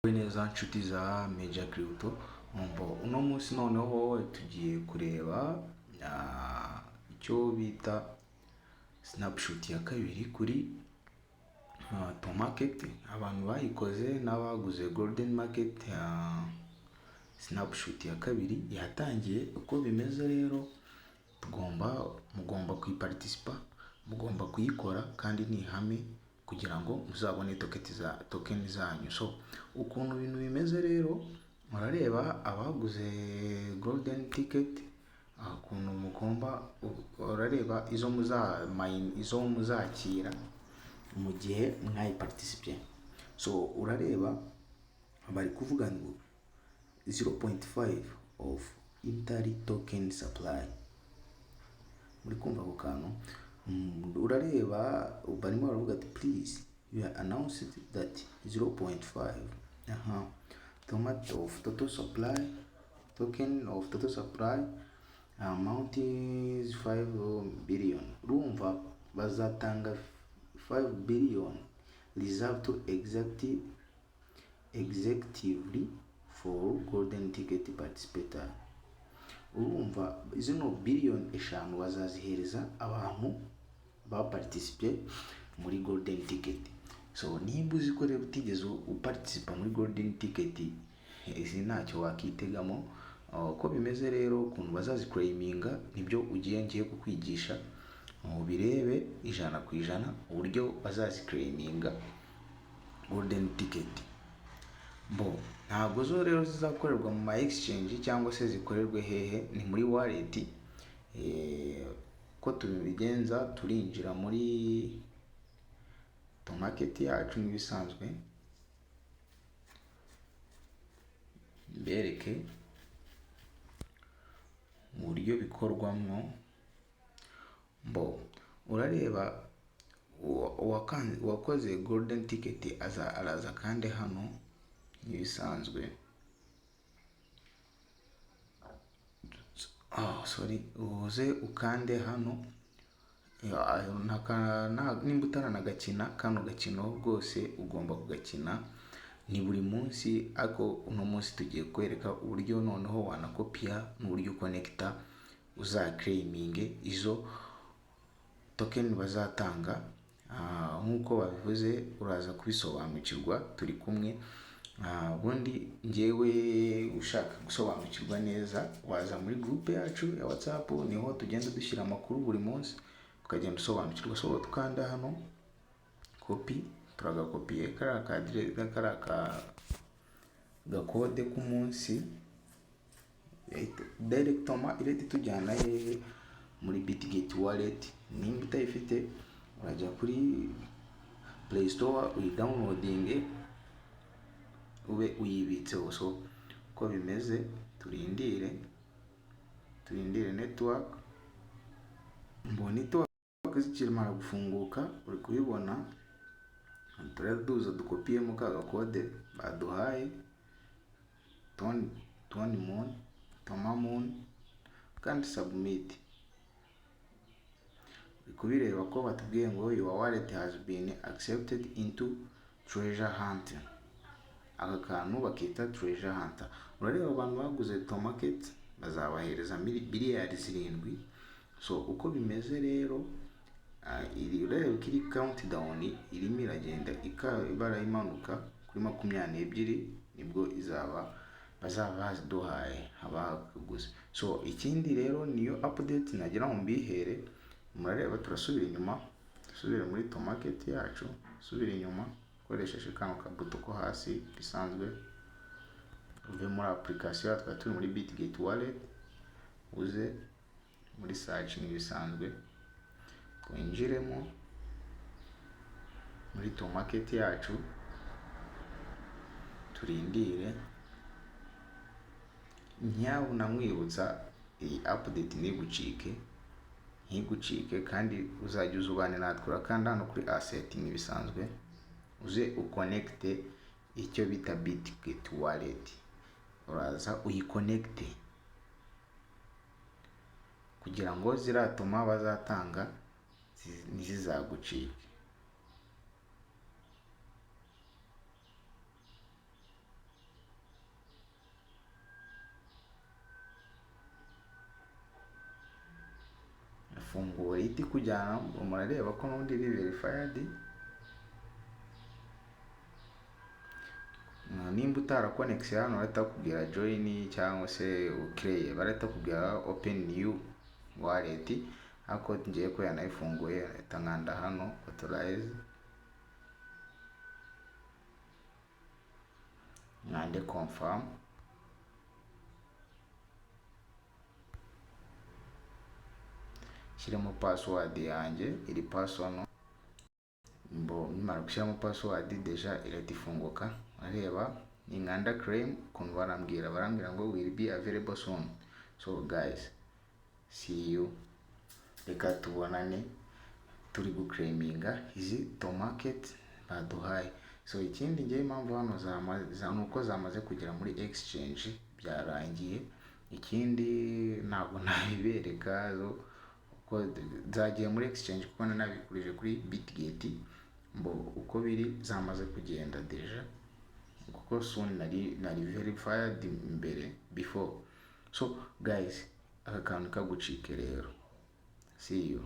Neza nshuti za Major Crypto, uno munsi noneho tugiye kureba icyo bita snapshot ya kabiri kuri to market. Abantu bayikoze n'abaguze golden market, snapshot ya kabiri yatangiye. Uko bimeze rero mugomba kuyiparticipa, mugomba kuyikora kandi ni ihame kugira ngo muzabone token zanyu. So ukuntu ibintu bimeze rero, murareba abaguze golden ticket ukuntu mugomba, urareba izo muzakira mu gihe mwayiparticipe. So urareba bari kuvuga ngo 0.5 of Intari token supply. Muri kumva ako kantu? Urareba barimo baravuga ati please you are announced that 0.5 total supply token of total supply amount is 5 billion. Rumva bazatanga 5 billion reserved to executively for golden ticket participator. Urumva zino billion eshanu bazazihereza abantu baparticipe muri golden ticket. So nimba uzi ko rero utigeze uparticipa muri golden ticket, izi ntacyo wakitegamo. Uko bimeze rero, ukuntu bazaziclaiminga nibyo ngiye kukwigisha. Birebe 100% uburyo bazaziclaiminga golden ticket. Ntabwo zo rero zizakorerwa mu exchange cyangwa se zikorerwe hehe, ni muri wallet. Ko tubigenza, turinjira muri to market yacu nk'ibisanzwe, mbereke mu buryo bikorwamo. Urareba uwakoze golden ticket araza kandi hano nk'ibisanzwe. Uze ukande hano. Nimba utaranagakina kano gakino rwose ugomba kugakina. Ni buri munsi, ariko uno munsi tugiye kwereka uburyo noneho wanakopiya n'uburyo connecta uzaclaiminge izo token bazatanga. Nkuko babivuze uraza kubisobanukirwa turi kumwe. Ubundi ngewe ushaka gusobanukirwa neza, waza muri group yacu ya WhatsApp, niho tugenda dushyira amakuru buri munsi, ukagenda usobanukirwa. So tukanda hano copy, turagakopiye kariya gakode k'umunsi directement irete tujyana muri Bitget wallet. Nimba utayifite urajya kuri Play Store uyidownloading ube uyibitseho. So uko bimeze, turindire network. Network zikimara gufunguka, uri kubibona, turaduza dukopiyemo ka gakode baduhaye Tomamoon kandi submit. Uri kubireba ko batubwiye ngo your wallet has been accepted into treasure hunt. Aka kantu bakita treasure hunt. Urareba abantu baguze to market bazabahereza miliyari 7. So uko bimeze rero, urareba kiri countdown irimo iragenda ibara imanuka kuri 22 nibwo bazaba baduhaye abaguze. So ikindi rero niyo update nagira ngo mbihere. Murareba turasubira inyuma, dusubire muri to market yacu, subira inyuma ukoresheje kano kabuto ko hasi bisanzwe. Uve muri application yacu, turi muri Bitget wallet, uze muri search nk'ibisanzwe, twinjiremo muri to market yacu, turindire. Namwibutsa iyi update ntigucike kandi uzajya uzubane natwe. Urakanda hano kuri asset nk'ibisanzwe, uze uconnecte icyo bita Bitget wallet. Uraza uyiconnecte kugira ngo ziratuma bazatanga ntizizagukike. fungura iti kujyana, murareba ko n'undi iri verified. Nimba utarakonegise hano barahita bakubwira join cyangwa se ukreye, barahita bakubwira open new wallet, ariko ngiye ko yanayifunguye ahita nkanda hano authorize, nkande confirm. Shyiramo password yanjye iri personal, nimara gushyiramo password deja irahita ifunguka. Areba inkanda claim, ukuntu barambwira ngo will be available soon. So guys, see you, reka tubonane turi guclaiminga izi tomarket baduhaye. So ikindi ngiye impamvu hano nuko zamaze kugera muri exchange byarangiye. Ikindi ntabwo nabibereka uko zagiye muri exchange kuko nanabikurije kuri Bitget, uko biri zamaze kugenda deja, kuko soon nari verified mbere before. So guys, aka kantu kagucike rero, see you.